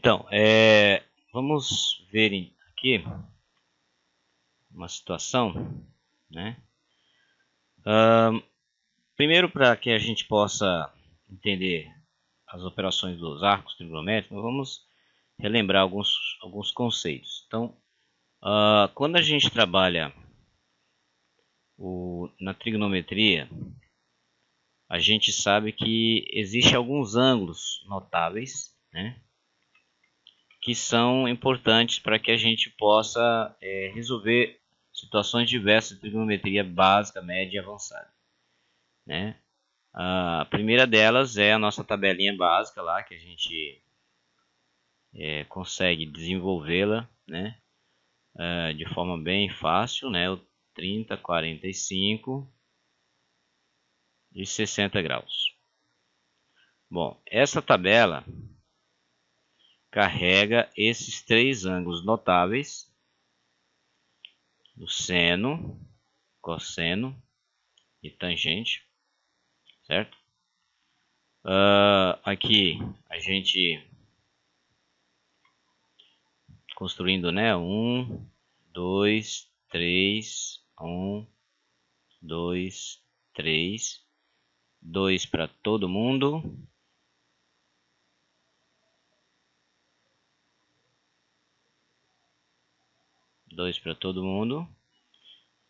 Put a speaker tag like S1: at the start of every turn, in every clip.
S1: Então, vamos ver aqui uma situação, né? Primeiro, para que a gente possa entender as operações dos arcos trigonométricos, vamos relembrar alguns conceitos. Então, quando a gente trabalha na trigonometria, a gente sabe que existem alguns ângulos notáveis, né, que são importantes para que a gente possa resolver situações diversas de trigonometria básica, média e avançada, né? A primeira delas é a nossa tabelinha básica lá, que a gente consegue desenvolvê-la, né, de forma bem fácil, né, o 30, 45 e 60 graus. Bom, essa tabela carrega esses três ângulos notáveis, o seno, cosseno e tangente, certo? Aqui a gente construindo, né? 1, 2, 3, 1, 2, 3, 2 para todo mundo.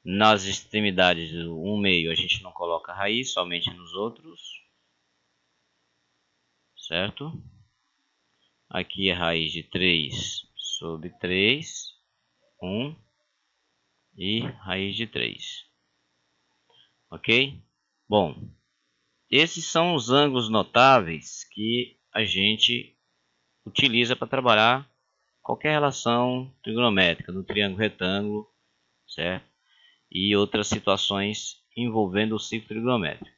S1: Nas extremidades do 1/2 a gente não coloca raiz, somente nos outros, certo? Aqui é raiz de 3 sobre 3, 1 e raiz de 3. Ok? Bom, esses são os ângulos notáveis que a gente utiliza para trabalhar qualquer relação trigonométrica do triângulo retângulo, certo? E outras situações envolvendo o ciclo trigonométrico.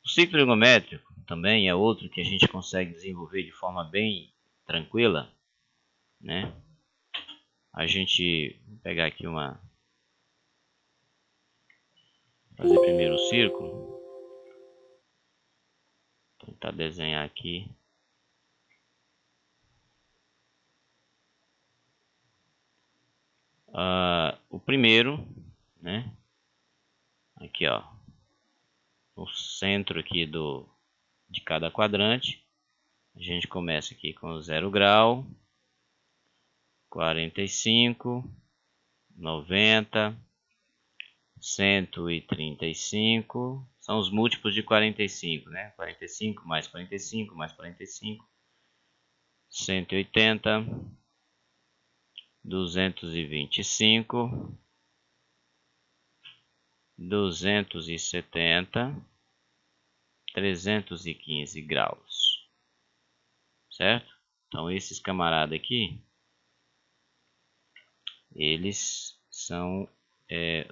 S1: O ciclo trigonométrico também é outro que a gente consegue desenvolver de forma bem tranquila, né? A gente vou pegar aqui fazer primeiro o círculo, tentar desenhar aqui. O primeiro, né? Aqui, ó, o centro aqui de cada quadrante. A gente começa aqui com 0 grau, 45, 90, 135. São os múltiplos de 45, né? 45 mais 45 mais 45, 180, 225, 270, 315 graus, certo? Então esses camaradas aqui, eles são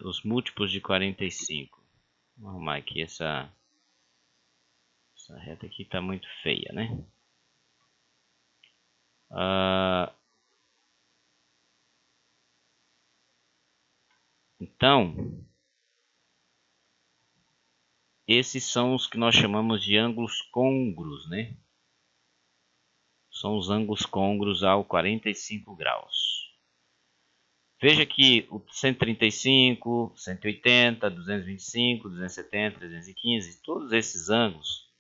S1: os múltiplos de 45. Vou arrumar aqui essa reta aqui, está muito feia, né? Então, esses são os que nós chamamos de ângulos côngruos, né? São os ângulos côngruos ao 45 graus. Veja que o 135, 180, 225, 270, 315, todos esses ângulos,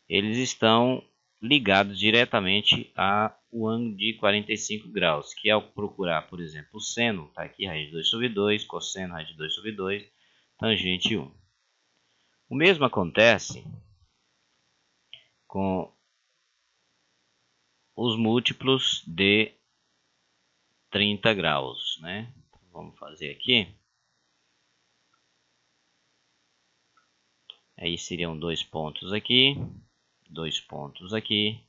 S1: eles estão ligados diretamente ao ângulo de 45 graus, que ao procurar, por exemplo, o seno, está aqui raiz de 2 sobre 2, cosseno, raiz de 2 sobre 2, tangente 1. O mesmo acontece com os múltiplos de 30 graus, né? Vamos fazer aqui. Aí seriam 2 pontos aqui, 2 pontos aqui,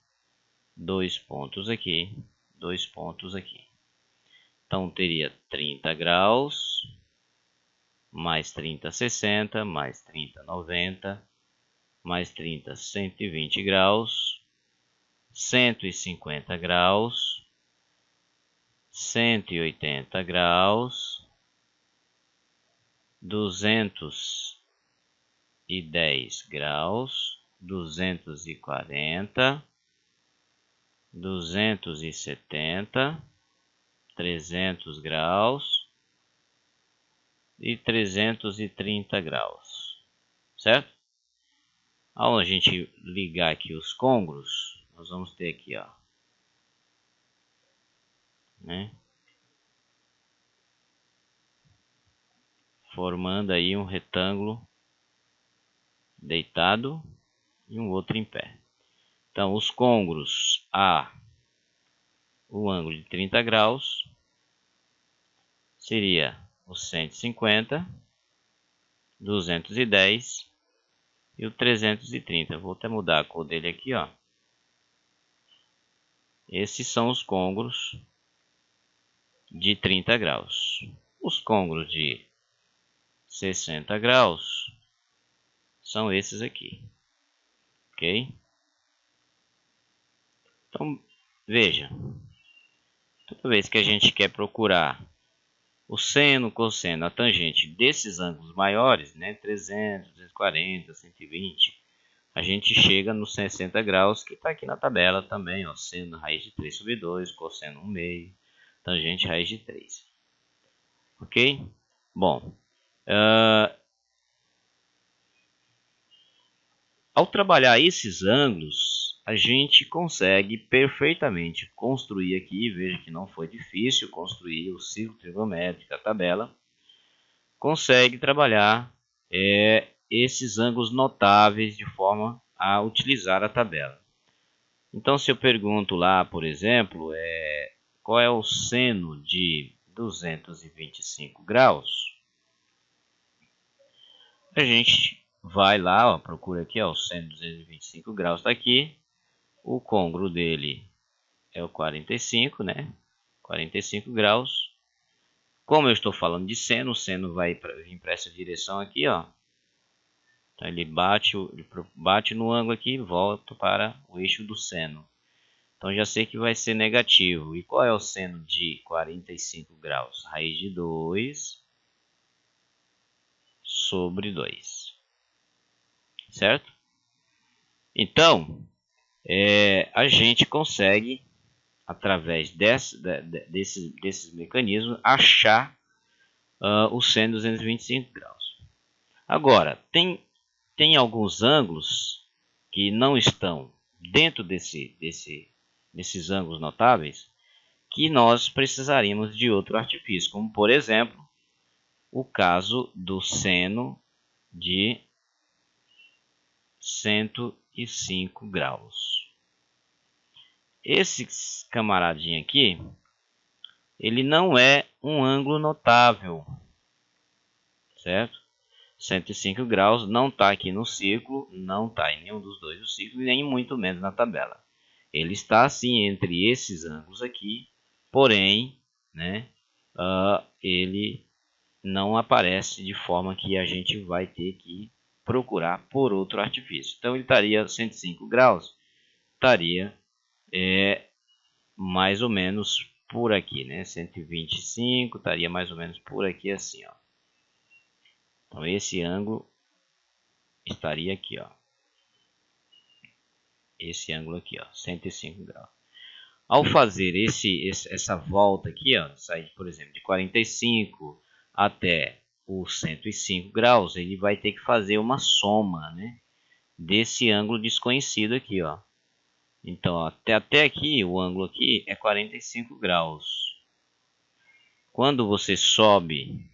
S1: 2 pontos aqui, 2 pontos aqui. Então teria 30 graus, mais 30, 60, mais 30, 90, mais 30, 120 graus, 150 graus, 180 graus, 210 graus, 240, 270, 300 graus e 330 graus, certo? Ao a gente ligar aqui os côngruos, nós vamos ter aqui, ó, né? Formando aí um retângulo deitado e um outro em pé. Então, os côngruos a o ângulo de 30 graus seria o 150, 210 e o 330. Vou até mudar a cor dele aqui, ó. Esses são os côngruos de 30 graus. Os côngruos de 60 graus são esses aqui, ok? Então, veja, toda vez que a gente quer procurar o seno, cosseno, a tangente desses ângulos maiores, né, 300, 240, 120, a gente chega nos 60 graus, que está aqui na tabela também, ó, seno raiz de 3 sobre 2, cosseno 1 meio, tangente raiz de 3. Ok? Bom, ao trabalhar esses ângulos, a gente consegue perfeitamente construir aqui, veja que não foi difícil construir o círculo trigonométrico, a tabela, consegue trabalhar esses ângulos notáveis de forma a utilizar a tabela. Então, se eu pergunto lá, por exemplo, qual é o seno de 225 graus, a gente vai lá, ó, procura aqui, ó, o seno de 225 graus está aqui, o côngruo dele é o 45, né? 45 graus. Como eu estou falando de seno, o seno vai vir para essa direção aqui, ó. Então ele bate no ângulo aqui e volta para o eixo do seno. Então já sei que vai ser negativo. E qual é o seno de 45 graus? Raiz de 2 sobre 2. Certo? Então, a gente consegue, através desses mecanismos, achar o seno de 225 graus. Agora, tem alguns ângulos que não estão dentro desses ângulos notáveis que nós precisaríamos de outro artifício, como por exemplo o caso do seno de 105 graus. Esse camaradinho aqui, ele não é um ângulo notável, certo? 105 graus não está aqui no círculo, não está em nenhum dos dois do círculo, nem muito menos na tabela. Ele está assim entre esses ângulos aqui, porém, né, ele não aparece de forma que a gente vai ter que procurar por outro artifício. Então ele estaria 105 graus, estaria mais ou menos por aqui, né? 125 estaria mais ou menos por aqui assim, ó. Então esse ângulo estaria aqui, ó. Esse ângulo aqui, ó, 105 graus. Ao fazer essa volta aqui, ó, sair, por exemplo, de 45 até os 105 graus, ele vai ter que fazer uma soma, né, desse ângulo desconhecido aqui, ó. Então, ó, até aqui, o ângulo aqui é 45 graus. Quando você sobe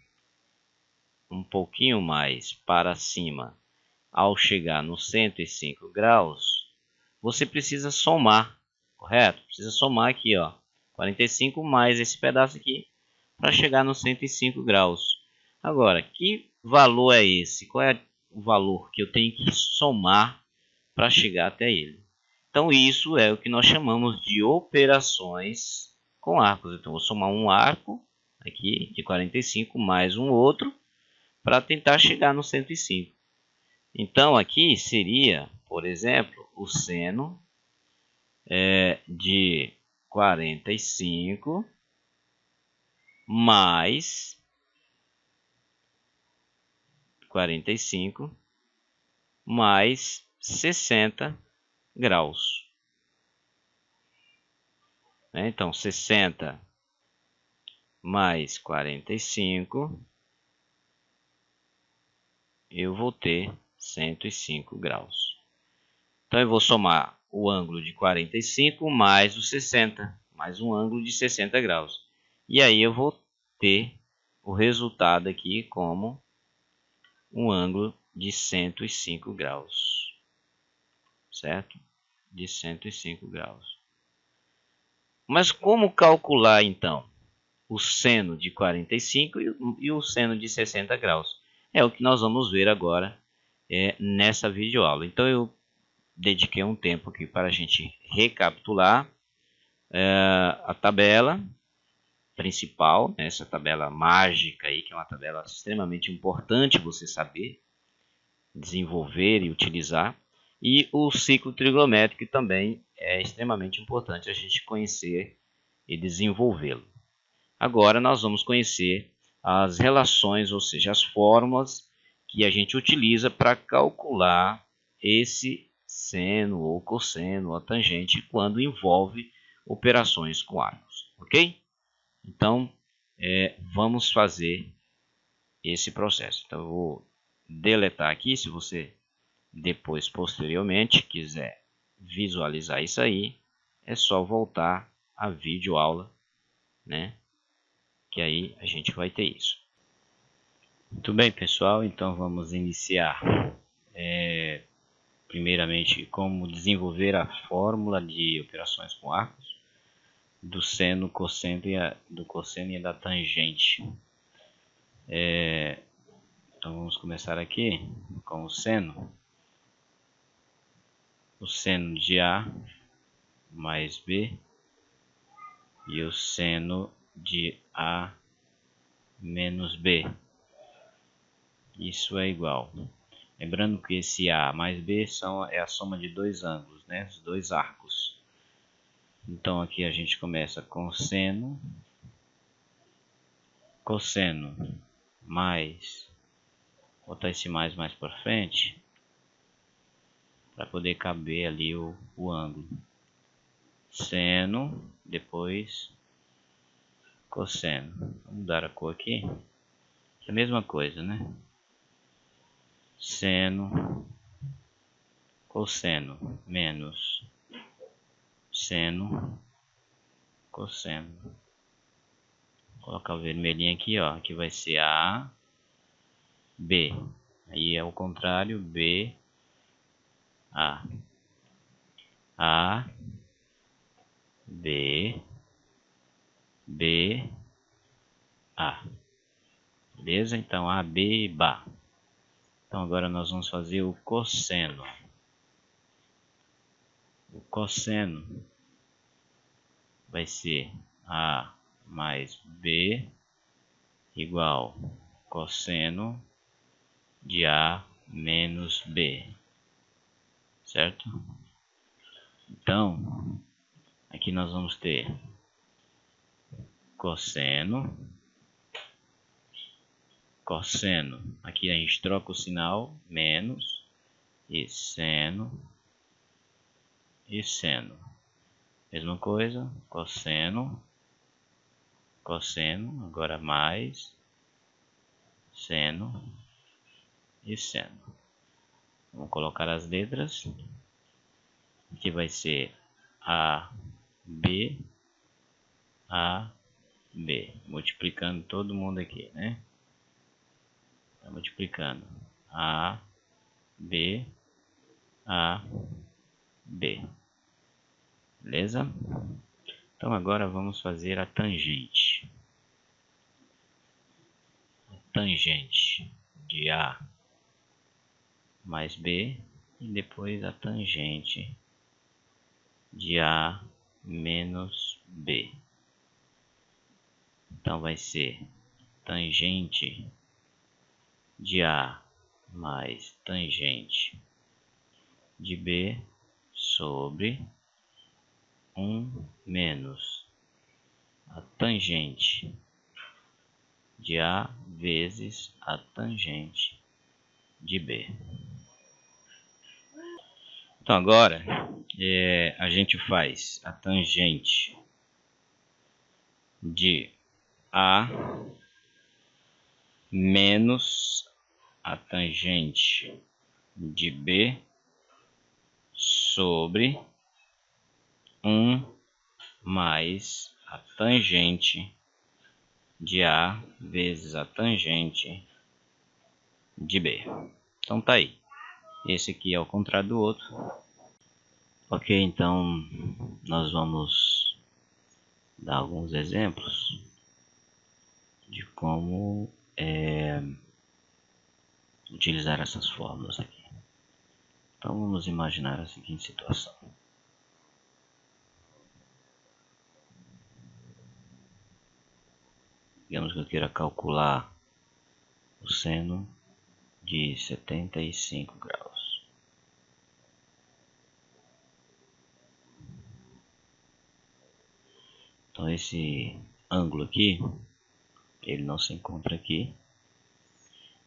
S1: um pouquinho mais para cima, ao chegar nos 105 graus, você precisa somar, correto? Precisa somar aqui, ó, 45 mais esse pedaço aqui, para chegar nos 105 graus. Agora, que valor é esse? Qual é o valor que eu tenho que somar para chegar até ele? Então, isso é o que nós chamamos de operações com arcos. Então, vou somar um arco aqui de 45 mais um outro para tentar chegar no 105. Então, aqui seria, por exemplo, o seno de 45 mais 45 mais 60 graus. né? Então, 60 mais 45, eu vou ter 105 graus. Então, eu vou somar o ângulo de 45 mais o 60, mais um ângulo de 60 graus. E aí eu vou ter o resultado aqui como um ângulo de 105 graus, certo? De 105 graus. Mas como calcular, então, o seno de 45 e o seno de 60 graus? É o que nós vamos ver agora nessa videoaula. Então, eu dediquei um tempo aqui para a gente recapitular a tabela principal, essa tabela mágica aí, que é uma tabela extremamente importante você saber desenvolver e utilizar, e o ciclo trigonométrico também é extremamente importante a gente conhecer e desenvolvê-lo. Agora nós vamos conhecer as relações, ou seja, as fórmulas que a gente utiliza para calcular esse seno ou cosseno ou tangente quando envolve operações com arcos, ok? Então, vamos fazer esse processo. Então, eu vou deletar aqui, se você depois, posteriormente, quiser visualizar isso aí, é só voltar à videoaula, né? Que aí a gente vai ter isso. Muito bem, pessoal, então vamos iniciar. Primeiramente, como desenvolver a fórmula de operações com arcos do seno, cosseno do cosseno e da tangente. Então vamos começar aqui com o seno. O seno de A mais B e o seno de A menos B. Isso é igual. Lembrando que esse A mais B é a soma de dois ângulos, né? Os dois arcos. Então aqui a gente começa com seno, cosseno, mais, vou botar esse mais para frente, para poder caber ali o ângulo. Seno, depois cosseno. Vamos mudar a cor aqui. É a mesma coisa, né? Seno, cosseno, menos seno, cosseno. Vou colocar o vermelhinho aqui, ó. Aqui vai ser A, B. Aí é o contrário, B, A. A, B, B, A. Beleza? Então, A, B e B. Então, agora nós vamos fazer o cosseno. O cosseno vai ser A mais B igual cosseno de A menos B. Certo? Então, aqui nós vamos ter cosseno, cosseno. Aqui a gente troca o sinal, menos, e seno, mesma coisa, cosseno, cosseno, agora mais, seno e seno. Vamos colocar as letras. Aqui vai ser A, B, multiplicando todo mundo aqui, né? Tá multiplicando A, B, beleza? Então agora vamos fazer a tangente. A tangente de A mais B e depois a tangente de A menos B. Então vai ser tangente de A mais tangente de B sobre 1 menos a tangente de A vezes a tangente de B. Então agora a gente faz a tangente de A menos a tangente de B sobre 1 mais a tangente de A vezes a tangente de B. Então tá aí. Esse aqui é o contrário do outro. Ok, então nós vamos dar alguns exemplos de como utilizar essas fórmulas aqui. Então vamos imaginar a seguinte situação. Digamos que eu queira calcular o seno de 75 graus. Então esse ângulo aqui, ele não se encontra aqui,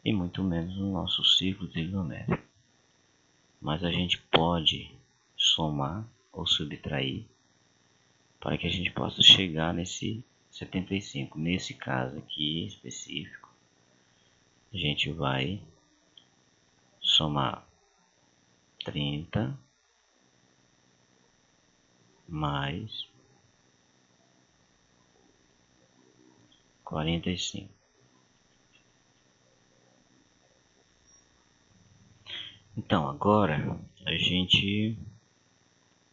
S1: e muito menos no nosso círculo trigonométrico. Mas a gente pode somar ou subtrair para que a gente possa chegar nesse 75. Nesse caso aqui específico, a gente vai somar 30 mais 45. Então agora a gente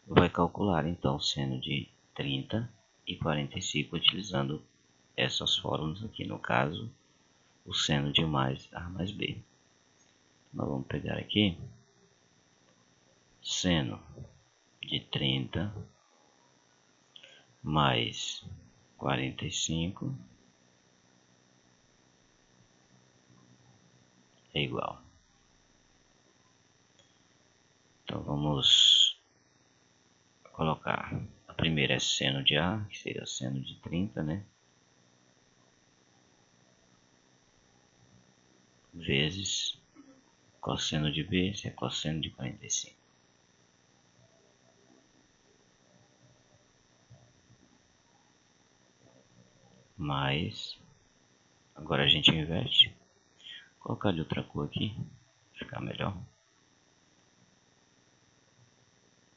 S1: vai calcular então o seno de 30 e 45 utilizando essas fórmulas aqui, no caso o seno de mais A mais B. Nós vamos pegar aqui seno de 30 mais 45 é igual. Então vamos colocar, a primeira é seno de A, que seria seno de 30, né? Vezes cosseno de B, que é cosseno de 45. Mais, agora a gente inverte. Vou colocar de outra cor aqui, para ficar melhor.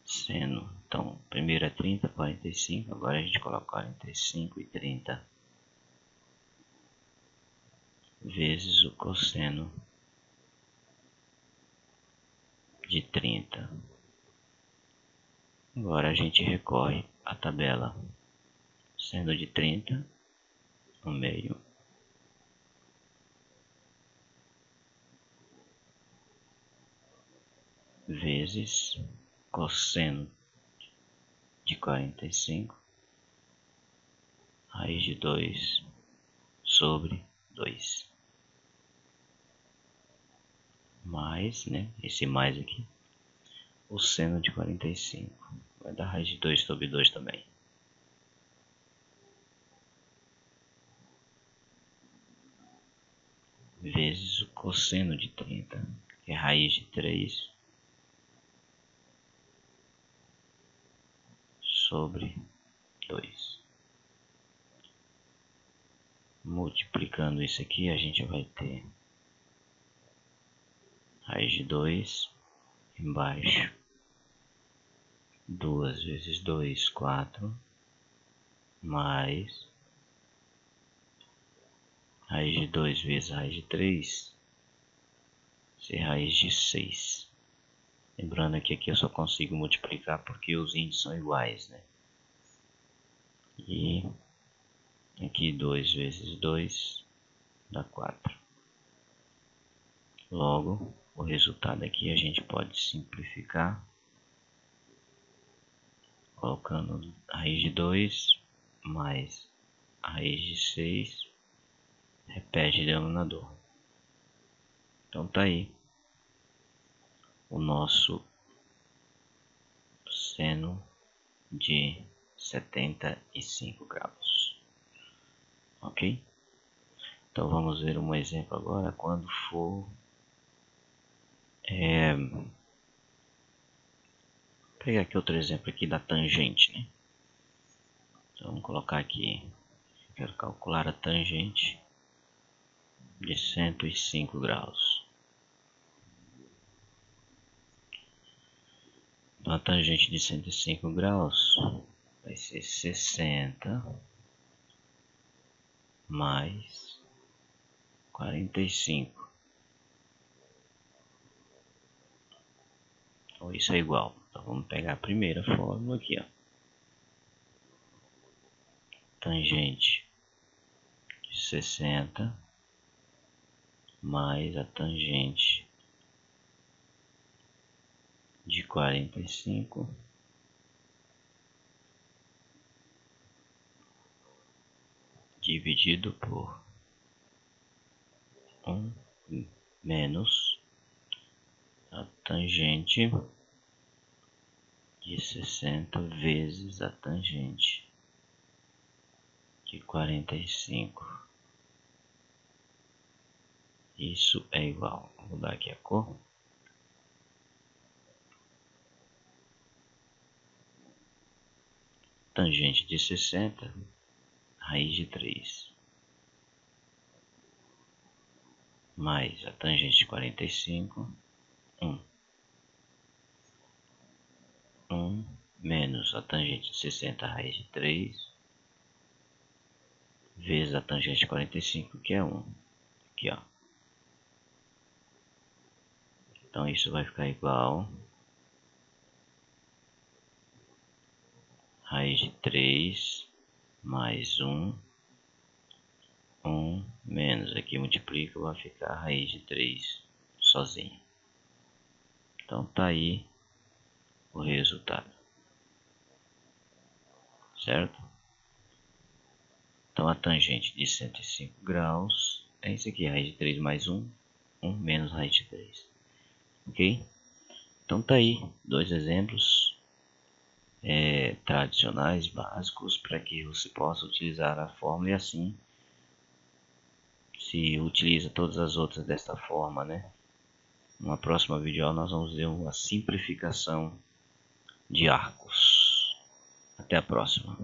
S1: Seno, então, primeiro é 30, 45, agora a gente coloca 45 e 30. Vezes o cosseno de 30. Agora a gente recorre à tabela. Seno de 30 no meio. Vezes cosseno de 45. Raiz de 2 sobre 2. Mais, né? Esse mais aqui. O seno de 45. Vai dar raiz de 2 sobre 2 também. Vezes o cosseno de 30, que é raiz de 3 sobre 2. Multiplicando isso aqui, a gente vai ter raiz de 2 embaixo. 2 vezes 2, 4. Mais raiz de 2 vezes raiz de 3, ser raiz de 6. Lembrando que aqui eu só consigo multiplicar porque os índices são iguais, né? E aqui 2 vezes 2 dá 4. Logo, o resultado aqui a gente pode simplificar colocando a raiz de 2 mais a raiz de 6, repete o denominador. Então tá aí o nosso seno de 75 graus. Ok? Então vamos ver um exemplo agora quando for pegar aqui outro exemplo aqui da tangente, né? Então vamos colocar aqui quero calcular a tangente de 105 graus. Então a tangente de 105 graus vai ser 60 mais 45. Então isso é igual. Então vamos pegar a primeira fórmula aqui, ó. Tangente de 60 mais a tangente de 45 dividido por 1 menos a tangente de 60 vezes a tangente de 45. Isso é igual. Vou mudar aqui a cor. Tangente de 60, raiz de 3. Mais a tangente de 45, 1. 1 menos a tangente de 60, raiz de 3. Vezes a tangente de 45, que é 1. Aqui, ó. Então isso vai ficar igual raiz de 3 mais 1. 1 menos, aqui multiplica, vai ficar a raiz de 3 sozinho. Então tá aí o resultado, certo? Então a tangente de 105 graus é isso aqui, raiz de 3 mais 1, 1 menos raiz de 3. Ok? Então tá aí, dois exemplos tradicionais, básicos, para que você possa utilizar a fórmula e assim se utiliza todas as outras desta forma, né? Numa próxima videoaula nós vamos ver uma simplificação de arcos. Até a próxima.